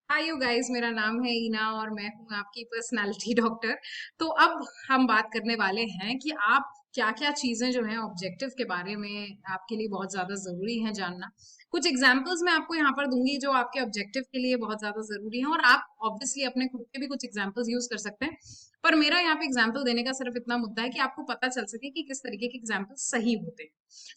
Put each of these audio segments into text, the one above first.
Hi you guys, मेरा नाम है ईना और मैं हूँ आपकी पर्सनालिटी डॉक्टर। तो अब हम बात करने वाले हैं कि आप क्या क्या चीजें जो हैं ऑब्जेक्टिव के बारे में आपके लिए बहुत ज्यादा जरूरी है जानना। कुछ एग्जांपल्स मैं आपको यहाँ पर दूंगी जो आपके ऑब्जेक्टिव के लिए बहुत ज्यादा जरूरी हैं, और आप ऑब्वियसली अपने खुद के भी कुछ एग्जांपल्स यूज कर सकते हैं। पर मेरा यहाँ पे एग्जाम्पल देने का सिर्फ इतना मुद्दा है कि आपको पता चल सके कि किस तरीके के एग्जाम्पल सही होते हैं।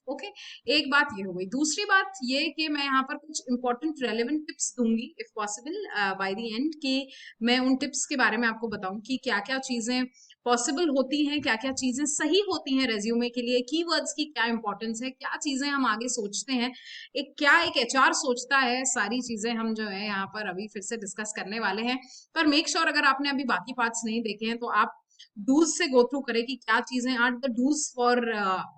ओके, एक बात ये हो गई। दूसरी बात ये कि मैं यहाँ पर कुछ इंपॉर्टेंट रेलेवेंट टिप्स दूंगी if possible by the end, कि मैं उन टिप्स के बारे में आपको बताऊं कि क्या क्या चीजें पॉसिबल होती हैं, क्या क्या चीजें सही होती हैं रेज्यूमे के लिए, कीवर्ड्स की क्या इंपॉर्टेंस है, क्या चीजें हम आगे सोचते हैं, एक एचआर सोचता है। सारी चीजें हम जो है यहाँ पर अभी फिर से डिस्कस करने वाले हैं। पर मेक श्योर अगर आपने अभी बाकी पार्ट्स नहीं देखे हैं तो आप डूज से गो थ्रू करें कि क्या चीजें are the dos for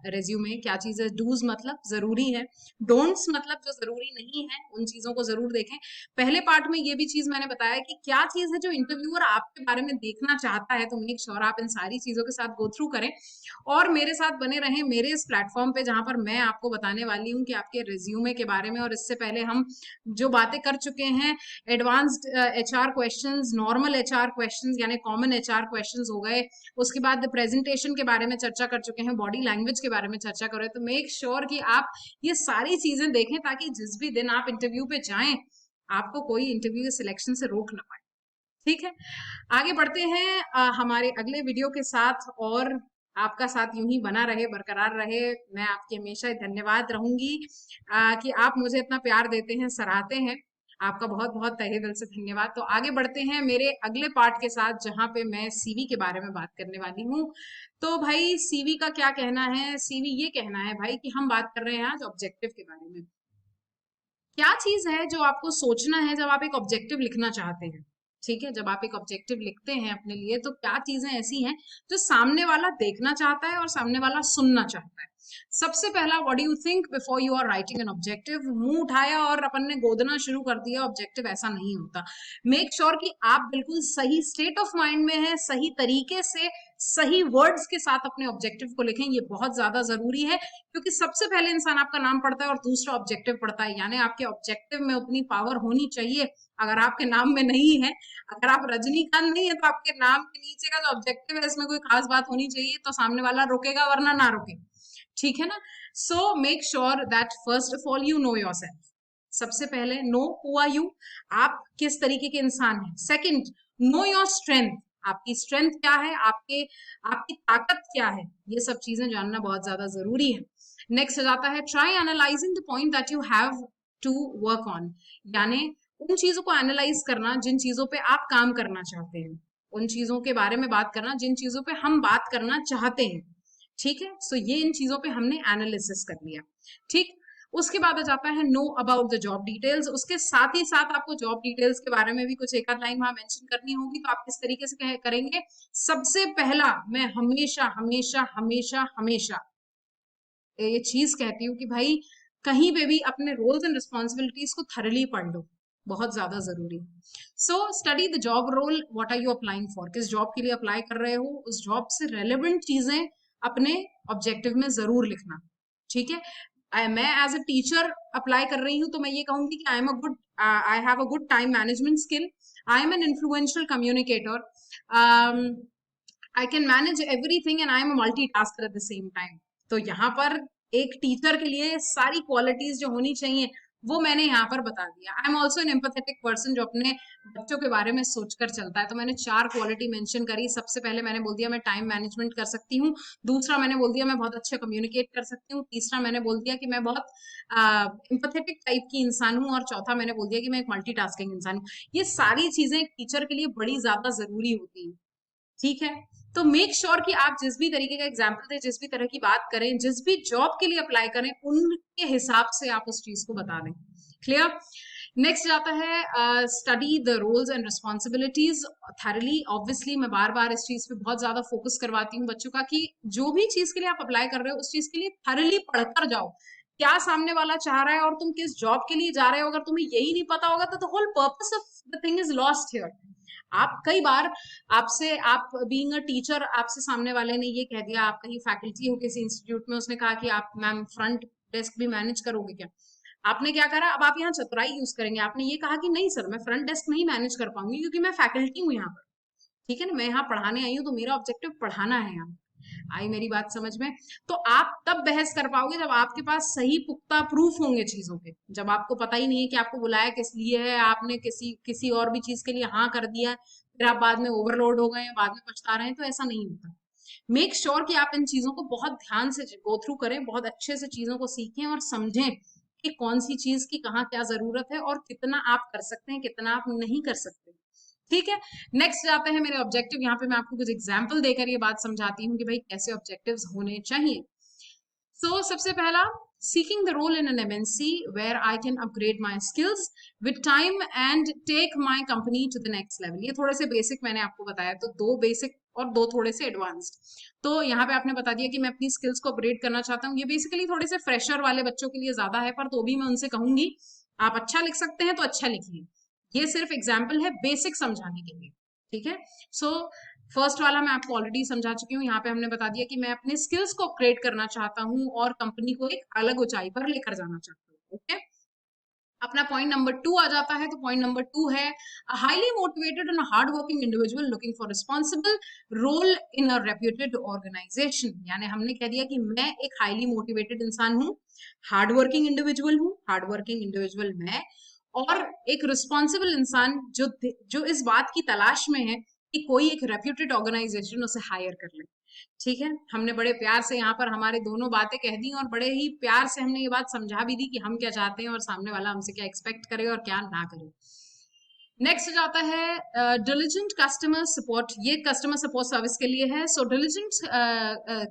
resume, क्या चीजें डूज मतलब जरूरी है, डोंट्स मतलब जो जरूरी नहीं है, उन चीजों को जरूर देखें। पहले पार्ट में ये भी चीज मैंने बताया कि क्या चीज है जो इंटरव्यूअर आपके बारे में देखना चाहता है, तो मेक श्योर आप इन सारी चीजों के साथ गो थ्रू करें और मेरे साथ बने रहें मेरे इस प्लेटफॉर्म पे, जहां पर मैं आपको बताने वाली हूँ कि आपके रिज्यूमे के बारे में। और इससे पहले हम जो बातें कर चुके हैं, advanced HR questions, normal HR questions यानी कॉमन एचआर क्वेश्चंस हो गए, उसके बाद प्रेजेंटेशन के बारे में चर्चा कर चुके हैं, बॉडी लैंग्वेज के बारे में चर्चा करें। तो मेक श्योर कि आप ये सारी चीजें देखें ताकि जिस भी दिन आप इंटरव्यू पे जाएं आपको कोई इंटरव्यू सिलेक्शन से रोक ना पाए। ठीक है, आगे बढ़ते हैं हमारे अगले वीडियो के साथ। और आपका साथ यूं ही बना रहे, बरकरार रहे। मैं आपकी हमेशा धन्यवाद रहूंगी कि आप मुझे इतना प्यार देते हैं, सराहते हैं। आपका बहुत बहुत तहे दिल से धन्यवाद। तो आगे बढ़ते हैं मेरे अगले पार्ट के साथ, जहां पे मैं सीवी के बारे में बात करने वाली हूँ। तो भाई सीवी का क्या कहना है? सीवी ये कहना है भाई कि हम बात कर रहे हैं आज ऑब्जेक्टिव के बारे में। क्या चीज है जो आपको सोचना है जब आप एक ऑब्जेक्टिव लिखना चाहते हैं? ठीक है, जब आप एक ऑब्जेक्टिव लिखते हैं अपने लिए तो क्या चीजें ऐसी हैं जो सामने वाला देखना चाहता है और सामने वाला सुनना चाहता है? सबसे पहला, what do you think before you are writing an objective? मुंह उठाया और अपन ने गोदना शुरू कर दिया ऑब्जेक्टिव, ऐसा नहीं होता। मेक श्योर कि आप बिल्कुल सही स्टेट ऑफ माइंड में है, सही तरीके से, सही वर्ड्स के साथ अपने ऑब्जेक्टिव को लिखें। ये बहुत ज्यादा जरूरी है, क्योंकि सबसे पहले इंसान आपका नाम पढ़ता है और दूसरा ऑब्जेक्टिव पढ़ता है। यानी आपके ऑब्जेक्टिव में उतनी पावर होनी चाहिए। अगर आपके नाम में नहीं है, अगर आप रजनीकांत नहीं है, तो आपके नाम के नीचे का जो ऑब्जेक्टिव है इसमें कोई खास बात होनी चाहिए, तो सामने वाला रुकेगा, वरना ना रुके। ठीक है ना? So make sure that first of all you know your self. सबसे पहले नो हु आर यू, आप किस तरीके के इंसान हैं। सेकंड, नो योर स्ट्रेंथ, आपकी स्ट्रेंथ क्या है, आपके आपकी ताकत क्या है, ये सब चीजें जानना बहुत ज्यादा जरूरी है। नेक्स्ट आ जाता है try analysing the point that you have to work on, यानी उन चीजों को एनालाइज करना जिन चीजों पे आप काम करना चाहते हैं, उन चीजों के बारे में बात करना जिन चीजों पे हम बात करना चाहते हैं। ठीक है, सो ये इन चीजों पे हमने एनालिसिस कर लिया। ठीक, उसके बाद आ जाता है know about the job details. उसके साथ ही साथ आपको जॉब डिटेल्स के बारे में भी कुछ एक आध लाइन वहां मेंशन करनी होगी, तो आप किस तरीके से करेंगे? सबसे पहला, मैं हमेशा हमेशा हमेशा हमेशा ये चीज कहती हूँ कि भाई कहीं पे भी अपने रोल्स एंड रिस्पॉन्सिबिलिटीज को थरली पढ़ लो, बहुत ज्यादा जरूरी है। So study the job role, what are you applying for, किस जॉब के लिए अप्लाई कर रहे हो, उस जॉब से रेलेवेंट चीजें अपने ऑब्जेक्टिव में जरूर लिखना। ठीक है, मैं एज अ टीचर अप्लाई कर रही हूँ तो मैं ये कहूंगी कि I have a good time management skill, I am an influential communicator, I can manage everything and I am a multitasker at the same time. तो यहाँ पर एक टीचर के लिए सारी क्वालिटीज जो होनी चाहिए वो मैंने यहाँ पर बता दिया। I am also an empathetic person, जो अपने बच्चों के बारे में सोचकर चलता है। तो मैंने 4 क्वालिटी मेंशन करी। सबसे पहले मैंने बोल दिया मैं टाइम मैनेजमेंट कर सकती हूँ। दूसरा मैंने बोल दिया मैं बहुत अच्छे कम्युनिकेट कर सकती हूँ। तीसरा मैंने बोल दिया कि मैं बहुत एम्पथेटिक टाइप की इंसान हूँ। और चौथा मैंने बोल दिया कि मैं एक मल्टीटास्किंग इंसान हूँ। ये सारी चीजें एक टीचर के लिए बड़ी ज्यादा जरूरी होती है। ठीक है, तो मेक श्योर कि आप जिस भी तरीके का एग्जाम्पल दें, जिस भी तरह की बात करें, जिस भी जॉब के लिए अप्लाई करें, उनके हिसाब से आप उस चीज को बता दें। क्लियर? नेक्स्ट जाता है study the roles and responsibilities thoroughly. Obviously मैं बार बार इस चीज पे बहुत ज्यादा फोकस करवाती हूँ बच्चों का कि जो भी चीज के लिए आप अप्लाई कर रहे हो उस चीज के लिए थरली पढ़कर जाओ, क्या सामने वाला चाह रहा है और तुम किस जॉब के लिए जा रहे हो। अगर तुम्हें यही नहीं पता होगा तो the whole purpose of the thing is lost here. आप कई बार, आपसे, आप बीइंग अ टीचर, आपसे सामने वाले ने ये कह दिया, आप कहीं फैकल्टी हो किसी इंस्टीट्यूट में, उसने कहा कि आप मैम फ्रंट डेस्क भी मैनेज करोगे क्या? आपने क्या करा, अब आप यहाँ चतुराई यूज करेंगे, आपने ये कहा कि नहीं सर मैं फ्रंट डेस्क नहीं मैनेज कर पाऊंगी क्योंकि मैं फैकल्टी हूँ यहाँ पर, ठीक है ना, मैं यहाँ पढ़ाने आई हूँ तो मेरा ऑब्जेक्टिव पढ़ाना है यहाँ। आई मेरी बात समझ में? तो आप तब बहस कर पाओगे जब आपके पास सही पुख्ता प्रूफ होंगे चीजों के। जब आपको पता ही नहीं है कि आपको बुलाया किस लिए है, आपने किसी किसी और भी चीज के लिए हाँ कर दिया, फिर आप बाद में ओवरलोड हो गए, बाद में पछता रहे हैं, तो ऐसा नहीं होता। मेक श्योर कि आप इन चीजों को बहुत ध्यान से गो थ्रू करें, बहुत अच्छे से चीजों को सीखें और समझें कि कौन सी चीज की कहाँ क्या जरूरत है और कितना आप कर सकते हैं, कितना आप नहीं कर सकते। ठीक है, नेक्स्ट जाते हैं मेरे ऑब्जेक्टिव। यहाँ पे मैं आपको कुछ एग्जाम्पल देकर ये बात समझाती हूँ कि भाई कैसे ऑब्जेक्टिव्स होने चाहिए। So, सबसे पहला, seeking the role in an MNC where I can upgrade my skills with time and take my company to the next level। ये थोड़े से बेसिक मैंने आपको बताया, तो दो बेसिक और दो थोड़े से एडवांस्ड। तो यहाँ पे आपने बता दिया कि मैं अपनी स्किल्स को अपग्रेड करना चाहता हूँ। ये बेसिकली थोड़े से फ्रेशर वाले बच्चों के लिए ज्यादा है, पर तो भी मैं उनसे कहूंगी आप अच्छा लिख सकते हैं तो अच्छा लिखिए। ये सिर्फ एग्जाम्पल है बेसिक समझाने के लिए, ठीक है। सो फर्स्ट वाला मैं आपको ऑलरेडी समझा चुकी हूँ। यहाँ पे हमने बता दिया कि मैं अपने स्किल्स को अपग्रेड करना चाहता हूँ और कंपनी को एक अलग ऊंचाई पर लेकर जाना चाहता हूँ। ओके, अपना पॉइंट नंबर 2 आ जाता है। तो पॉइंट नंबर 2 है highly motivated and hard working individual looking for responsible role in a reputed organisation. यानी हमने कह दिया कि मैं एक हाईली मोटिवेटेड इंसान हूँ, हार्ड वर्किंग इंडिविजुअल हूँ, हार्ड वर्किंग इंडिविजुअल मैं, और एक रिस्पॉन्सिबल इंसान जो इस बात की तलाश में है कि कोई एक रेप्यूटेड ऑर्गेनाइजेशन उसे हायर कर ले। ठीक है, हमने बड़े प्यार से यहाँ पर हमारे दोनों बातें कह दी और बड़े ही प्यार से हमने ये बात समझा भी दी कि हम क्या चाहते हैं और सामने वाला हमसे क्या एक्सपेक्ट करे और क्या ना करे। नेक्स्ट जाता है डिलिजेंट कस्टमर सपोर्ट। ये कस्टमर सपोर्ट सर्विस के लिए है। So diligent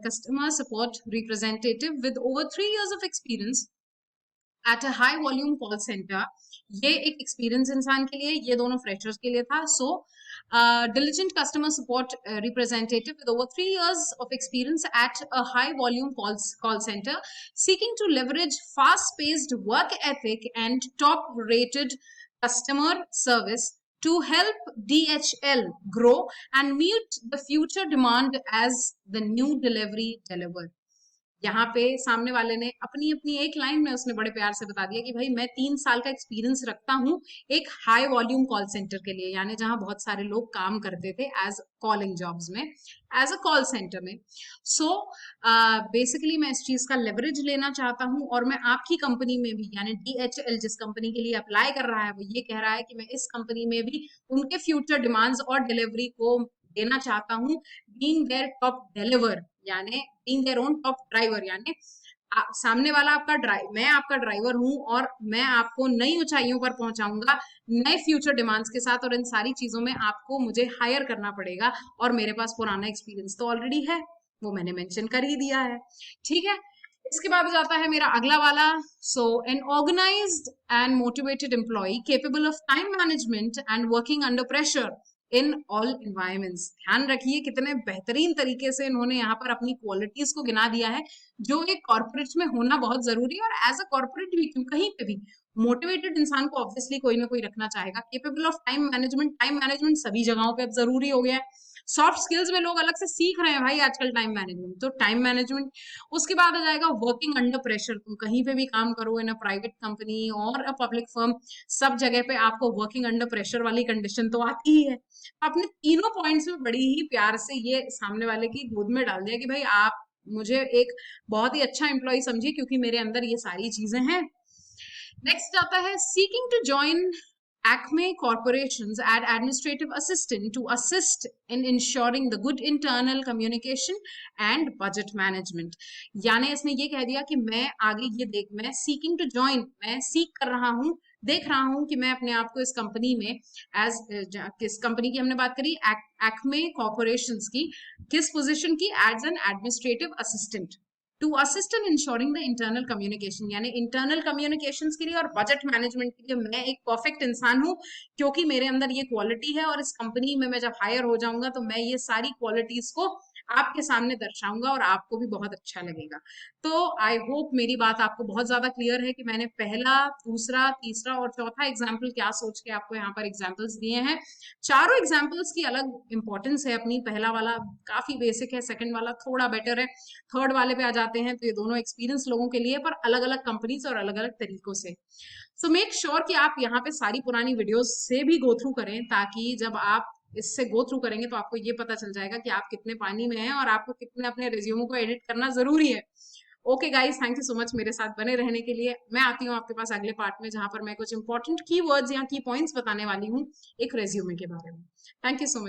customer support representative with over 3 years of experience at a high volume call centre. ये एक एक्सपीरियंस इंसान के लिए, ये दोनों फ्रेशर्स के लिए था। सो diligent customer support representative with over 3 years of experience at a high volume call center, seeking to leverage fast paced work ethic and top rated customer service to help DHL grow and meet the future demand as the new delivery deliver। यहाँ पे सामने वाले ने अपनी अपनी एक line में उसने बड़े प्यार से बता दिया कि भाई मैं 3 साल का एक्सपीरियंस रखता हूँ एक हाई वॉल्यूम कॉल सेंटर के लिए, यानी जहां बहुत सारे लोग काम करते थे एज कॉलिंग जॉब्स में, एज अ कॉल सेंटर में। सो बेसिकली मैं इस चीज का लेवरेज लेना चाहता हूँ और मैं आपकी कंपनी में भी, यानी DHL जिस कंपनी के लिए अप्लाई कर रहा है वो ये कह रहा है कि मैं इस कंपनी में भी उनके फ्यूचर डिमांड्स और डिलीवरी को देना चाहता हूँ, बीइंग देयर टॉप डिलीवर, यानी being their own top driver. यानी सामने वाला आपका मैं आपका ड्राइवर हूं और मैं आपको नई ऊंचाइयों पर पहुंचाऊंगा नए फ्यूचर डिमांड्स के साथ, और इन सारी चीजों में आपको मुझे हायर करना पड़ेगा और मेरे पास पुराना एक्सपीरियंस तो ऑलरेडी है, वो मैंने मेंशन कर ही दिया है। ठीक है, इसके बाद जाता है मेरा अगला वाला। So an organised and motivated employee capable of time management and working under pressure in all environments. ध्यान रखिए कितने बेहतरीन तरीके से इन्होंने यहाँ पर अपनी क्वालिटीज को गिना दिया है जो एक कॉर्पोरेट में होना बहुत जरूरी है। और एज अ कॉर्पोरेट भी क्यों, कहीं पे भी मोटिवेटेड इंसान को ऑब्वियसली कोई ना कोई रखना चाहेगा। Capable of time management, time management सभी जगहों पे अब जरूरी हो गया है। सॉफ्ट स्किल्स में लोग अलग से सीख रहे हैं भाई आजकल टाइम मैनेजमेंट, तो टाइम मैनेजमेंट। उसके बाद आ जाएगा वर्किंग अंडर प्रेशर। तुम कहीं पे भी काम करो, इन अ प्राइवेट कंपनी और अ पब्लिक फर्म, सब जगह पे आपको वर्किंग अंडर प्रेशर वाली कंडीशन तो आती ही है। आपने तीनों पॉइंट्स में बड़ी ही प्यार से ये सामने वाले की गोद में डाल दिया कि भाई आप मुझे एक बहुत ही अच्छा एम्प्लॉय समझिए क्योंकि मेरे अंदर ये सारी चीजें हैं। नेक्स्ट आता है seeking to join Acme Corporations as administrative assistant to assist in ensuring the good internal communication and budget management। यानी इसने ये कह दिया कि मैं आगे मैं seeking to join, मैं सीख कर रहा हूँ, देख रहा हूँ कि मैं अपने आप को इस कंपनी में किस कंपनी की हमने बात करी, Acme Corporations की, किस पोजीशन की, as an administrative assistant to assist in ensuring the internal communication. यानी इंटरनल कम्युनिकेशंस के लिए और बजट मैनेजमेंट के लिए मैं एक परफेक्ट इंसान हूं क्योंकि मेरे अंदर ये क्वालिटी है और इस कंपनी में मैं जब हायर हो जाऊंगा तो मैं ये सारी क्वालिटीज को आपके सामने दर्शाऊंगा और आपको भी बहुत अच्छा लगेगा। तो आई होप मेरी बात आपको बहुत ज्यादा क्लियर है कि मैंने पहला, दूसरा, तीसरा और चौथा एग्जाम्पल क्या सोच के आपको यहाँ पर एग्जाम्पल्स दिए हैं। चारों एग्जाम्पल्स की अलग इंपॉर्टेंस है अपनी। पहला वाला काफी बेसिक है, सेकंड वाला थोड़ा बेटर है, थर्ड वाले पे आ जाते हैं तो ये दोनों एक्सपीरियंस लोगों के लिए, पर अलग अलग कंपनीज और अलग अलग तरीकों से। सो मेक श्योर कि आप यहाँ पे सारी पुरानी वीडियोस से भी गो थ्रू करें, ताकि जब आप इससे गो थ्रू करेंगे तो आपको ये पता चल जाएगा कि आप कितने पानी में हैं और आपको कितने अपने रिज्यूम को एडिट करना जरूरी है। Okay guys, thank you so much मेरे साथ बने रहने के लिए। मैं आती हूँ आपके पास अगले पार्ट में, जहां पर मैं कुछ इंपॉर्टेंट की वर्ड्स या की पॉइंट्स बताने वाली हूँ एक रेज्यूमे के बारे में। Thank you so much.